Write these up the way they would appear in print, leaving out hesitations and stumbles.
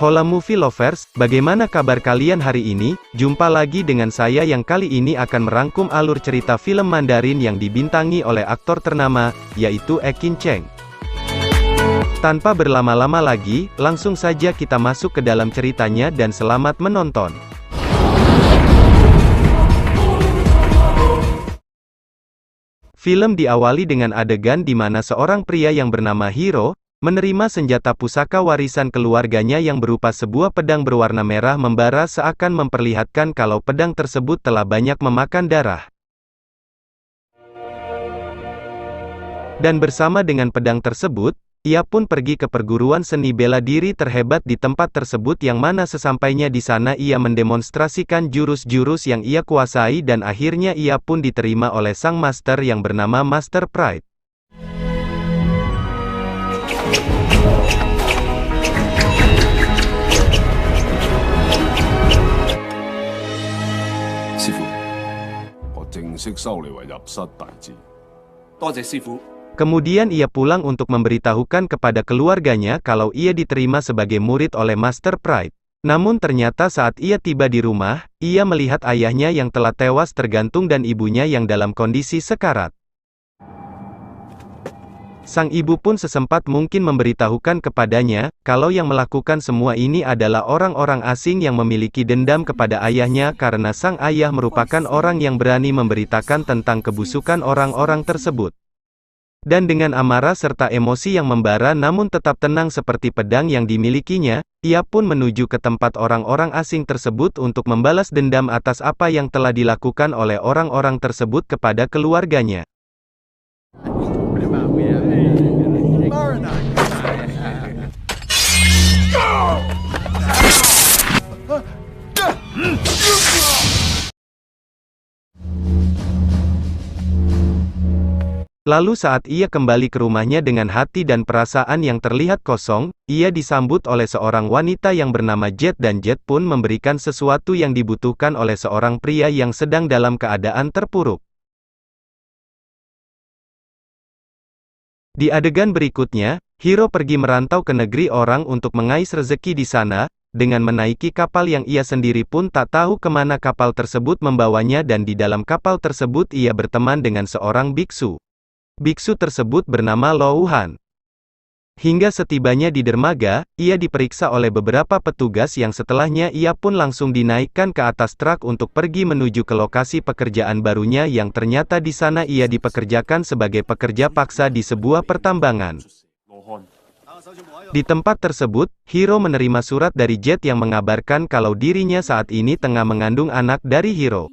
Hola Movie Lovers, bagaimana kabar kalian hari ini? Jumpa lagi dengan saya yang kali ini akan merangkum alur cerita film Mandarin yang dibintangi oleh aktor ternama, yaitu Ekin Cheng. Tanpa berlama-lama lagi, langsung saja kita masuk ke dalam ceritanya dan selamat menonton. Film diawali dengan adegan di mana seorang pria yang bernama Hiro, menerima senjata pusaka warisan keluarganya yang berupa sebuah pedang berwarna merah membara seakan memperlihatkan kalau pedang tersebut telah banyak memakan darah. Dan bersama dengan pedang tersebut, ia pun pergi ke perguruan seni bela diri terhebat di tempat tersebut yang mana sesampainya di sana ia mendemonstrasikan jurus-jurus yang ia kuasai dan akhirnya ia pun diterima oleh sang master yang bernama Master Pride. Kemudian ia pulang untuk memberitahukan kepada keluarganya kalau ia diterima sebagai murid oleh Master Pride. Namun ternyata saat ia tiba di rumah, ia melihat ayahnya yang telah tewas tergantung dan ibunya yang dalam kondisi sekarat. Sang ibu pun sesempat mungkin memberitahukan kepadanya, kalau yang melakukan semua ini adalah orang-orang asing yang memiliki dendam kepada ayahnya karena sang ayah merupakan orang yang berani memberitakan tentang kebusukan orang-orang tersebut. Dan dengan amarah serta emosi yang membara namun tetap tenang seperti pedang yang dimilikinya, ia pun menuju ke tempat orang-orang asing tersebut untuk membalas dendam atas apa yang telah dilakukan oleh orang-orang tersebut kepada keluarganya. Lalu saat ia kembali ke rumahnya dengan hati dan perasaan yang terlihat kosong, ia disambut oleh seorang wanita yang bernama Jet dan Jet pun memberikan sesuatu yang dibutuhkan oleh seorang pria yang sedang dalam keadaan terpuruk. Di adegan berikutnya, Hiro pergi merantau ke negeri orang untuk mengais rezeki di sana, dengan menaiki kapal yang ia sendiri pun tak tahu kemana kapal tersebut membawanya dan di dalam kapal tersebut ia berteman dengan seorang biksu. Biksu tersebut bernama Louhan. Hingga setibanya di dermaga, ia diperiksa oleh beberapa petugas yang setelahnya ia pun langsung dinaikkan ke atas truk untuk pergi menuju ke lokasi pekerjaan barunya yang ternyata di sana ia dipekerjakan sebagai pekerja paksa di sebuah pertambangan. Di tempat tersebut, Hiro menerima surat dari Jet yang mengabarkan kalau dirinya saat ini tengah mengandung anak dari Hiro.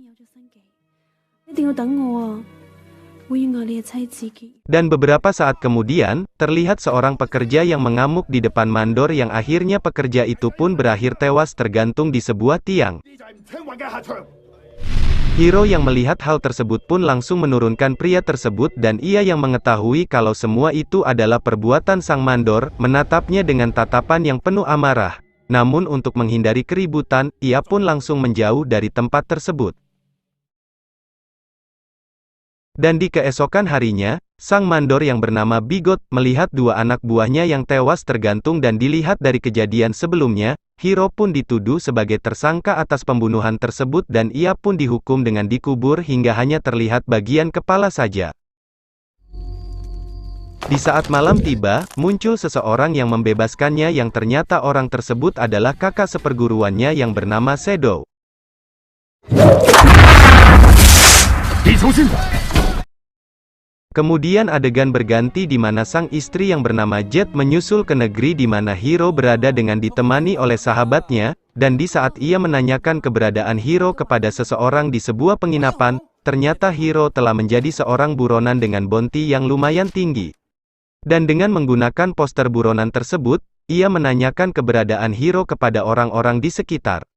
Dan beberapa saat kemudian, terlihat seorang pekerja yang mengamuk di depan mandor yang akhirnya pekerja itu pun berakhir tewas tergantung di sebuah tiang. Hiro yang melihat hal tersebut pun langsung menurunkan pria tersebut dan ia yang mengetahui kalau semua itu adalah perbuatan sang mandor, menatapnya dengan tatapan yang penuh amarah. Namun untuk menghindari keributan, ia pun langsung menjauh dari tempat tersebut. Dan di keesokan harinya, sang mandor yang bernama Bigot, melihat dua anak buahnya yang tewas tergantung dan dilihat dari kejadian sebelumnya, Hiro pun dituduh sebagai tersangka atas pembunuhan tersebut dan ia pun dihukum dengan dikubur hingga hanya terlihat bagian kepala saja. Di saat malam tiba, muncul seseorang yang membebaskannya yang ternyata orang tersebut adalah kakak seperguruannya yang bernama Shadow. Kemudian adegan berganti di mana sang istri yang bernama Jet menyusul ke negeri di mana Hiro berada dengan ditemani oleh sahabatnya, dan di saat ia menanyakan keberadaan Hiro kepada seseorang di sebuah penginapan, ternyata Hiro telah menjadi seorang buronan dengan bounty yang lumayan tinggi. Dan dengan menggunakan poster buronan tersebut, ia menanyakan keberadaan Hiro kepada orang-orang di sekitar.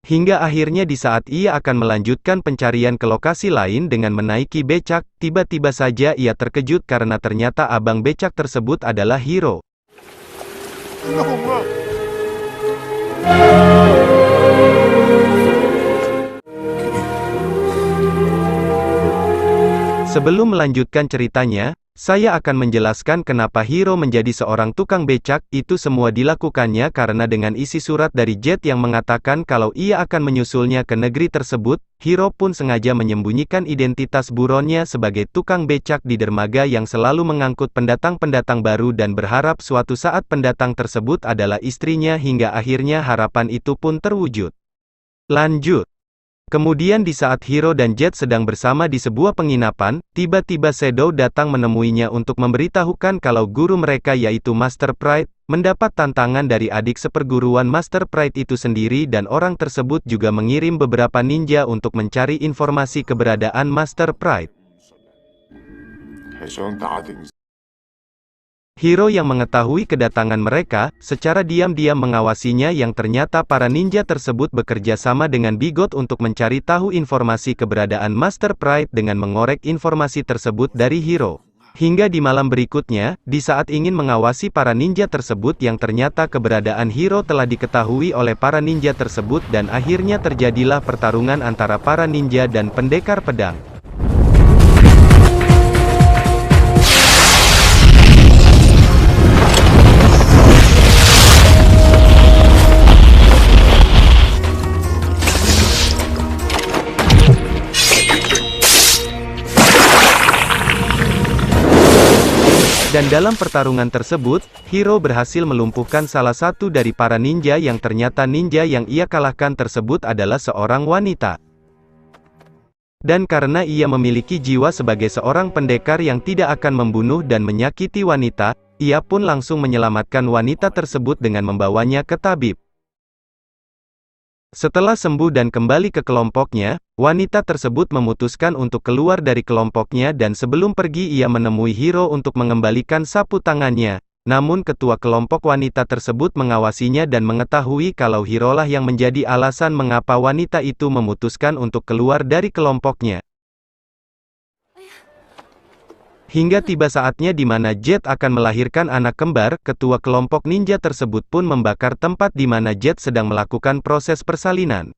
Hingga akhirnya di saat ia akan melanjutkan pencarian ke lokasi lain dengan menaiki becak, tiba-tiba saja ia terkejut karena ternyata abang becak tersebut adalah Hiro. Sebelum melanjutkan ceritanya, Saya akan menjelaskan kenapa Hiro menjadi seorang tukang becak. Itu semua dilakukannya karena dengan isi surat dari Jet yang mengatakan kalau ia akan menyusulnya ke negeri tersebut, Hiro pun sengaja menyembunyikan identitas buronnya sebagai tukang becak di dermaga yang selalu mengangkut pendatang-pendatang baru dan berharap suatu saat pendatang tersebut adalah istrinya hingga akhirnya harapan itu pun terwujud. Lanjut. Kemudian di saat Hiro dan Jet sedang bersama di sebuah penginapan, tiba-tiba Shadow datang menemuinya untuk memberitahukan kalau guru mereka yaitu Master Pride, mendapat tantangan dari adik seperguruan Master Pride itu sendiri dan orang tersebut juga mengirim beberapa ninja untuk mencari informasi keberadaan Master Pride. Hiro yang mengetahui kedatangan mereka, secara diam-diam mengawasinya yang ternyata para ninja tersebut bekerja sama dengan Bigot untuk mencari tahu informasi keberadaan Master Pride dengan mengorek informasi tersebut dari Hiro. Hingga di malam berikutnya, di saat ingin mengawasi para ninja tersebut yang ternyata keberadaan Hiro telah diketahui oleh para ninja tersebut dan akhirnya terjadilah pertarungan antara para ninja dan pendekar pedang. Dan dalam pertarungan tersebut, Hiro berhasil melumpuhkan salah satu dari para ninja yang ternyata ninja yang ia kalahkan tersebut adalah seorang wanita. Dan karena ia memiliki jiwa sebagai seorang pendekar yang tidak akan membunuh dan menyakiti wanita, ia pun langsung menyelamatkan wanita tersebut dengan membawanya ke tabib. Setelah sembuh dan kembali ke kelompoknya, wanita tersebut memutuskan untuk keluar dari kelompoknya dan sebelum pergi ia menemui Hiro untuk mengembalikan sapu tangannya. Namun ketua kelompok wanita tersebut mengawasinya dan mengetahui kalau Hirolah yang menjadi alasan mengapa wanita itu memutuskan untuk keluar dari kelompoknya. Hingga tiba saatnya di mana Jet akan melahirkan anak kembar, ketua kelompok ninja tersebut pun membakar tempat di mana Jet sedang melakukan proses persalinan.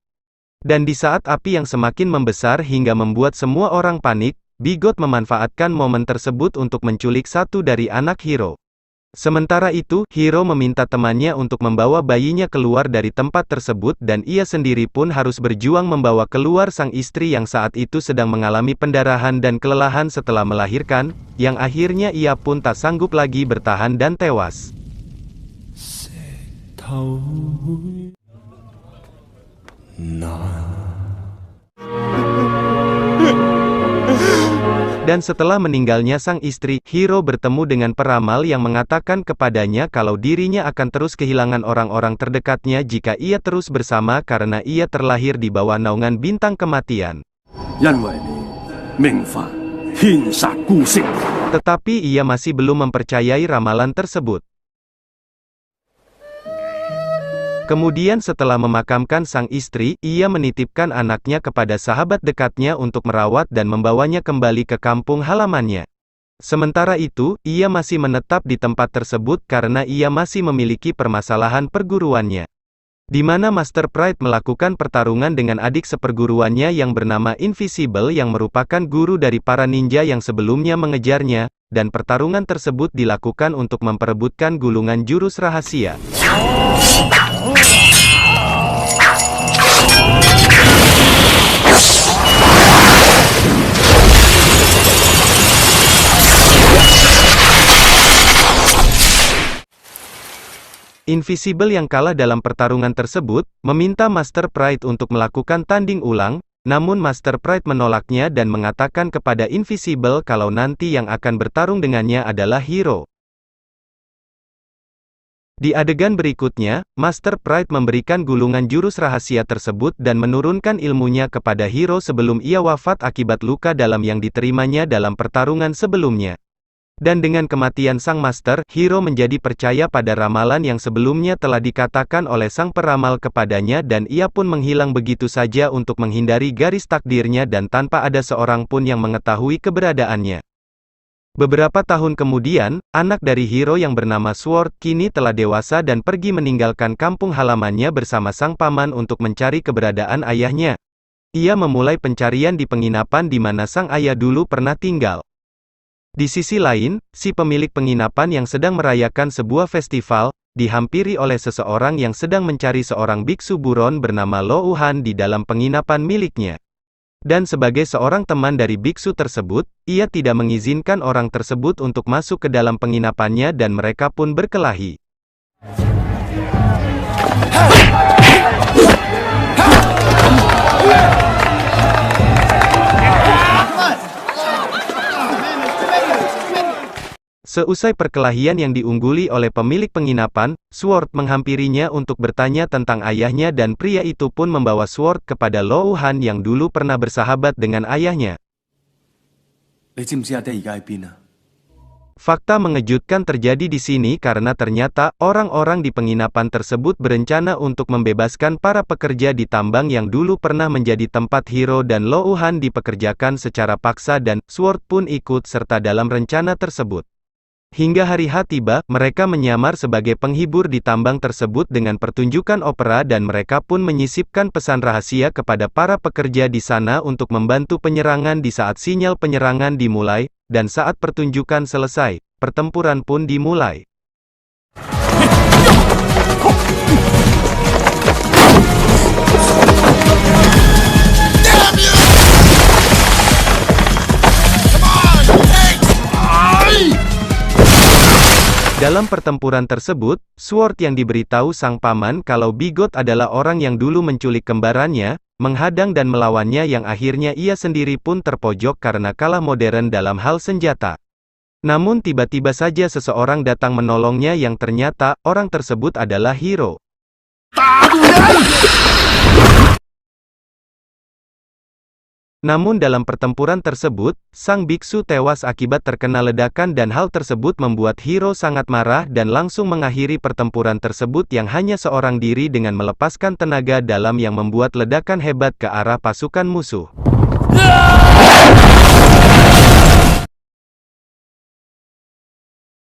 Dan di saat api yang semakin membesar hingga membuat semua orang panik, Bigot memanfaatkan momen tersebut untuk menculik satu dari anak Hiro. Sementara itu, Hiro meminta temannya untuk membawa bayinya keluar dari tempat tersebut dan ia sendiri pun harus berjuang membawa keluar sang istri yang saat itu sedang mengalami pendarahan dan kelelahan setelah melahirkan, yang akhirnya ia pun tak sanggup lagi bertahan dan tewas. Dan setelah meninggalnya sang istri, Hiro bertemu dengan peramal yang mengatakan kepadanya kalau dirinya akan terus kehilangan orang-orang terdekatnya jika ia terus bersama karena ia terlahir di bawah naungan bintang kematian. Tetapi ia masih belum mempercayai ramalan tersebut. Kemudian setelah memakamkan sang istri, ia menitipkan anaknya kepada sahabat dekatnya untuk merawat dan membawanya kembali ke kampung halamannya. Sementara itu, ia masih menetap di tempat tersebut karena ia masih memiliki permasalahan perguruannya. Di mana Master Pride melakukan pertarungan dengan adik seperguruannya yang bernama Invisible yang merupakan guru dari para ninja yang sebelumnya mengejarnya, dan pertarungan tersebut dilakukan untuk memperebutkan gulungan jurus rahasia. Invisible yang kalah dalam pertarungan tersebut, meminta Master Pride untuk melakukan tanding ulang, namun Master Pride menolaknya dan mengatakan kepada Invisible kalau nanti yang akan bertarung dengannya adalah Hiro. Di adegan berikutnya, Master Pride memberikan gulungan jurus rahasia tersebut dan menurunkan ilmunya kepada Hiro sebelum ia wafat akibat luka dalam yang diterimanya dalam pertarungan sebelumnya. Dan dengan kematian sang master, Hiro menjadi percaya pada ramalan yang sebelumnya telah dikatakan oleh sang peramal kepadanya dan ia pun menghilang begitu saja untuk menghindari garis takdirnya dan tanpa ada seorang pun yang mengetahui keberadaannya. Beberapa tahun kemudian, anak dari Hiro yang bernama Sword kini telah dewasa dan pergi meninggalkan kampung halamannya bersama sang paman untuk mencari keberadaan ayahnya. Ia memulai pencarian di penginapan di mana sang ayah dulu pernah tinggal. Di sisi lain, si pemilik penginapan yang sedang merayakan sebuah festival, dihampiri oleh seseorang yang sedang mencari seorang biksu buron bernama Lo Uhan di dalam penginapan miliknya. Dan sebagai seorang teman dari biksu tersebut, ia tidak mengizinkan orang tersebut untuk masuk ke dalam penginapannya dan mereka pun berkelahi. Seusai perkelahian yang diungguli oleh pemilik penginapan, Sword menghampirinya untuk bertanya tentang ayahnya dan pria itu pun membawa Sword kepada Lo Uhan yang dulu pernah bersahabat dengan ayahnya. Fakta mengejutkan terjadi di sini karena ternyata orang-orang di penginapan tersebut berencana untuk membebaskan para pekerja di tambang yang dulu pernah menjadi tempat Hiro dan Lo Uhan dipekerjakan secara paksa dan Sword pun ikut serta dalam rencana tersebut. Hingga hari H tiba, mereka menyamar sebagai penghibur di tambang tersebut dengan pertunjukan opera dan mereka pun menyisipkan pesan rahasia kepada para pekerja di sana untuk membantu penyerangan di saat sinyal penyerangan dimulai, dan saat pertunjukan selesai, pertempuran pun dimulai. Dalam pertempuran tersebut, Sword yang diberitahu sang paman kalau Bigot adalah orang yang dulu menculik kembarannya, menghadang dan melawannya yang akhirnya ia sendiri pun terpojok karena kalah modern dalam hal senjata. Namun tiba-tiba saja seseorang datang menolongnya yang ternyata, orang tersebut adalah Hiro. Namun dalam pertempuran tersebut, sang biksu tewas akibat terkena ledakan dan hal tersebut membuat Hiro sangat marah dan langsung mengakhiri pertempuran tersebut yang hanya seorang diri dengan melepaskan tenaga dalam yang membuat ledakan hebat ke arah pasukan musuh.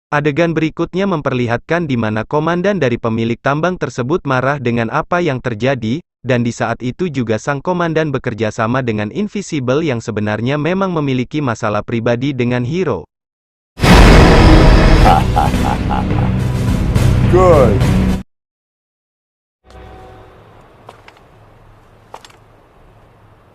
Adegan berikutnya memperlihatkan di mana komandan dari pemilik tambang tersebut marah dengan apa yang terjadi, dan di saat itu juga sang komandan bekerja sama dengan Invisible yang sebenarnya memang memiliki masalah pribadi dengan Hiro. Good.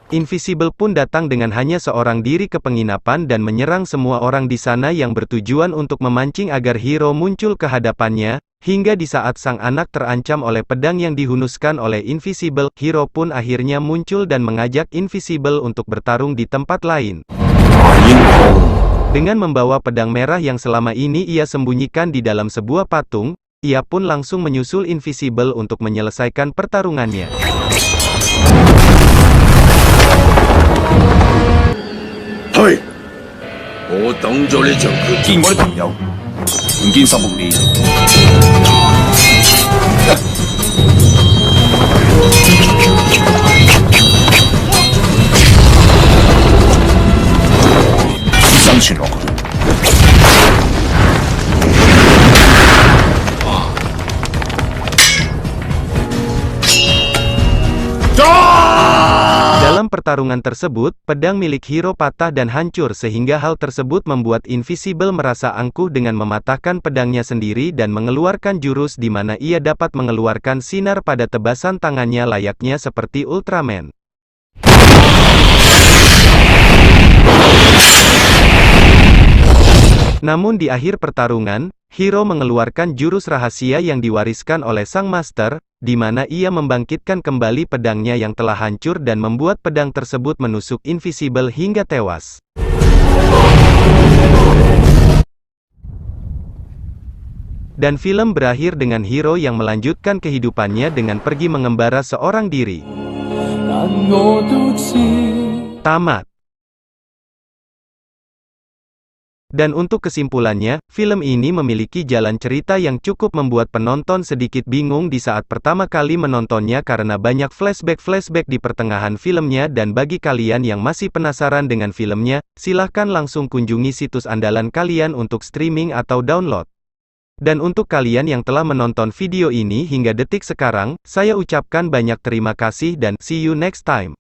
Invisible pun datang dengan hanya seorang diri ke penginapan dan menyerang semua orang di sana yang bertujuan untuk memancing agar Hiro muncul ke hadapannya, hingga di saat sang anak terancam oleh pedang yang dihunuskan oleh Invisible, Hiro pun akhirnya muncul dan mengajak Invisible untuk bertarung di tempat lain. Dengan membawa pedang merah yang selama ini ia sembunyikan di dalam sebuah patung, ia pun langsung menyusul Invisible untuk menyelesaikan pertarungannya. Hei, 我等咗呢場決戰，見我啲朋友，唔見十六年。生存落去。Dalam pertarungan tersebut, pedang milik Hiro patah dan hancur sehingga hal tersebut membuat Invisible merasa angkuh dengan mematahkan pedangnya sendiri dan mengeluarkan jurus di mana ia dapat mengeluarkan sinar pada tebasan tangannya layaknya seperti Ultraman. Namun di akhir pertarungan, Hiro mengeluarkan jurus rahasia yang diwariskan oleh sang master, di mana ia membangkitkan kembali pedangnya yang telah hancur dan membuat pedang tersebut menusuk Invisible hingga tewas. Dan film berakhir dengan Hiro yang melanjutkan kehidupannya dengan pergi mengembara seorang diri. Tamat. Dan untuk kesimpulannya, film ini memiliki jalan cerita yang cukup membuat penonton sedikit bingung di saat pertama kali menontonnya karena banyak flashback-flashback di pertengahan filmnya dan bagi kalian yang masih penasaran dengan filmnya, silahkan langsung kunjungi situs andalan kalian untuk streaming atau download. Dan untuk kalian yang telah menonton video ini hingga detik sekarang, saya ucapkan banyak terima kasih dan see you next time.